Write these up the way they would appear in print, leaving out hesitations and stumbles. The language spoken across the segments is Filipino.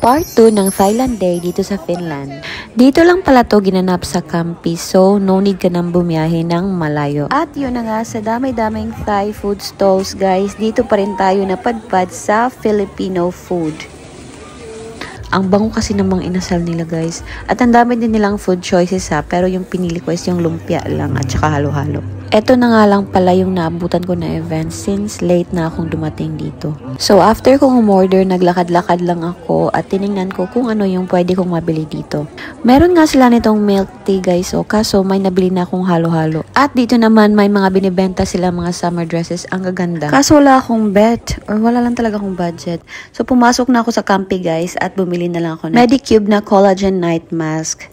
Part 2 ng Thailand Day dito sa Finland. Dito lang pala to ginanap sa Campi, so no need ka nang bumiyahe ng malayo. At yun na nga, sa damay-daming Thai food stalls guys, dito pa rin tayo napadpad sa Filipino food. Ang bango kasi namang inasal nila guys. At ang dami din nilang food choices ha, pero yung pinili ko is yung lumpia lang at saka halo-halo. Eto na nga lang pala yung naabutan ko na event since late na akong dumating dito. So after kong umorder, naglakad-lakad lang ako at tiningnan ko kung ano yung pwede kong mabili dito. Meron nga sila nitong milk tea guys, o kaso may nabili na akong halo-halo. At dito naman may mga binibenta sila mga summer dresses, ang gaganda. Kaso wala akong bet or wala lang talaga akong budget. So pumasok na ako sa Campi guys at bumili na lang ako ng Medicube na collagen night mask.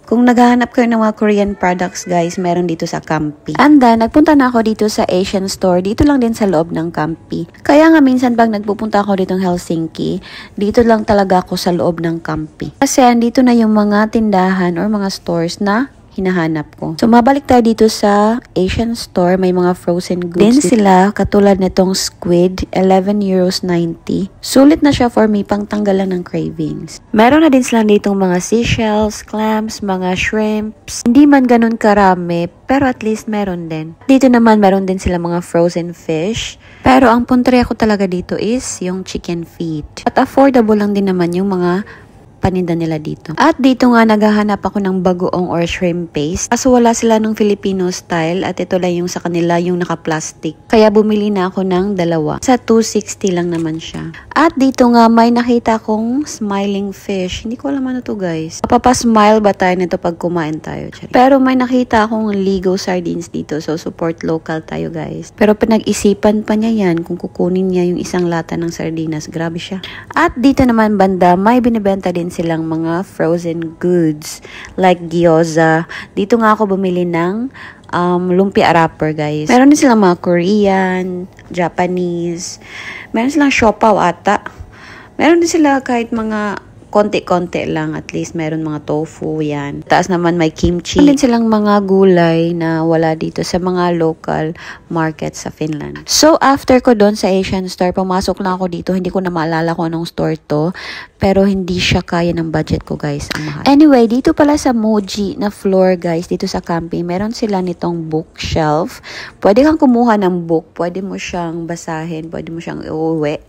Kung naghahanap kayo ng mga Korean products guys, meron dito sa Campi. And then, nagpunta na ako dito sa Asian store. Dito lang din sa loob ng Campi. Kaya nga minsan pag nagpupunta ako dito ng Helsinki, dito lang talaga ako sa loob ng Campi. Kasi andito na yung mga tindahan or mga stores na hinahanap ko. So, mabalik tayo dito sa Asian store. May mga frozen goods din sila, katulad nitong squid, 11 euros 90. Sulit na siya for me, pang tanggalan ng cravings. Meron na din sila ditong mga seashells, clams, mga shrimps. Hindi man ganun karami, pero at least meron din. Dito naman, meron din sila mga frozen fish. Pero ang punteriya ko talaga dito is yung chicken feet. At affordable lang din naman yung mga paninda nila dito. At dito nga naghahanap ako ng bagoong or shrimp paste. Kaso wala sila nung Filipino style at ito lang yung sa kanila yung naka-plastic. Kaya bumili na ako ng dalawa. Sa 260 lang naman siya. At dito nga may nakita kong smiling fish. Hindi ko alam ano to guys. Mapapasmile ba tayo nito pag kumain tayo? Pero may nakita akong Ligo sardines dito. So support local tayo guys. Pero pinag-isipan pa niya yan kung kukunin niya yung isang lata ng sardinas. Grabe siya. At dito naman banda may binibenta din silang mga frozen goods like gyoza. Dito nga ako bumili ng lumpia wrapper guys. Meron din silang mga Korean, Japanese. Meron silang siopaw ata. Meron din sila kahit mga konti-konti lang, at least meron mga tofu, yan. Taas naman may kimchi. Meron din silang mga gulay na wala dito sa mga local market sa Finland. So, after ko doon sa Asian store, pumasok lang ako dito. Hindi ko na maalala kung anong store to, pero hindi siya kaya ng budget ko, guys. Ang mahal. Anyway, dito pala sa Muji na floor, guys, dito sa Campi, meron sila nitong bookshelf. Pwede kang kumuha ng book, pwede mo siyang basahin, pwede mo siyang iuwi.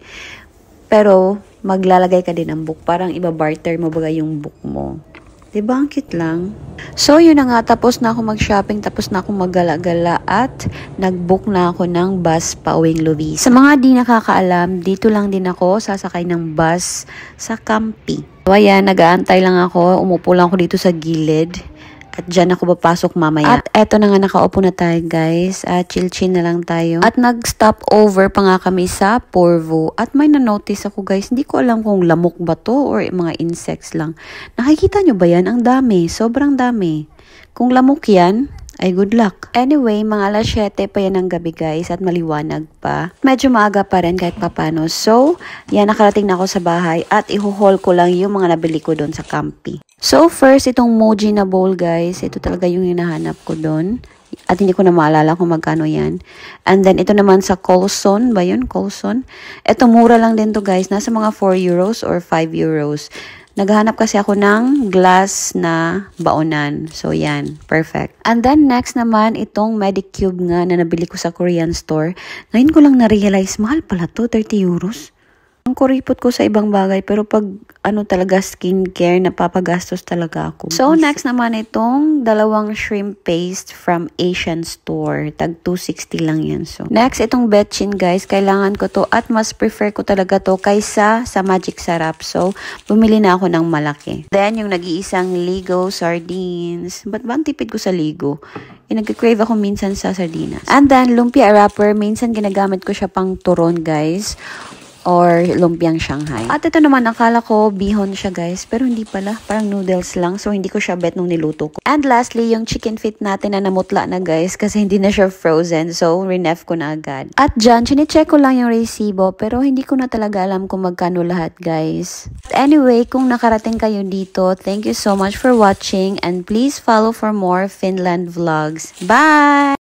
Pero, maglalagay ka din ng book. Parang iba-barter mo baga yung book mo. Diba? Ang cute lang. So, yun na nga. Tapos na ako mag-shopping. Tapos na ako maggala-gala. At nag-book na ako ng bus pauwing Lovisa. Sa mga di nakakaalam, dito lang din ako sasakay ng bus sa Campi. So, ayan, nag-aantay lang ako. Umupo lang ako dito sa gilid. At dyan ako papasok mamaya. At eto na nga, nakaupo na tayo guys. At chill-chill na lang tayo. At nag-stop over pa nga kami sa Porvoo. At may na-notice ako guys. Hindi ko alam kung lamok ba to or mga insects lang. Nakikita nyo ba yan? Ang dami. Sobrang dami. Kung lamok yan, ay good luck. Anyway, mga alas 7 pa yan ng gabi guys at maliwanag pa. Medyo maaga pa rin kahit papano. So, yan, nakarating na ako sa bahay at ihuhaul ko lang yung mga nabili ko doon sa Campi. So, first, itong Muji na bowl guys. Ito talaga yung hinahanap ko doon. At hindi ko na maalala kung magkano yan. And then, ito naman sa Colson. Ba yun? Colson. Ito, mura lang din to guys. Nasa mga 4 euros or 5 euros. Naghahanap kasi ako ng glass na baonan. So, yan. Perfect. And then, next naman, itong Medicube nga na nabili ko sa Korean store. Ngayon ko lang na-realize, mahal pala to, 30 euros. Ang kuripot ko sa ibang bagay, pero pag ano talaga skincare, napapagastos talaga ako. So, next naman itong dalawang shrimp paste from Asian store. Tag 260 lang yan. So, next, itong betchin guys. Kailangan ko to at mas prefer ko talaga to kaysa sa Magic Sarap. So, bumili na ako ng malaki. Then, yung nag-iisang Ligo sardines. Ba't ba ang tipid ko sa Ligo? Nag-crave ako minsan sa sardinas. And then, lumpia wrapper. Minsan ginagamit ko siya pang turon guys. Or lumpiang Shanghai. At ito naman, akala ko bihon siya guys. Pero hindi pala. Parang noodles lang. So, hindi ko siya bet nung niluto ko. And lastly, yung chicken feet natin na namutla na guys. Kasi hindi na siya frozen. So, renef ko na agad. At dyan, chinecheck ko lang yung resibo. Pero hindi ko na talaga alam kung magkano lahat guys. Anyway, kung nakarating kayo dito, thank you so much for watching. And please follow for more Finland vlogs. Bye!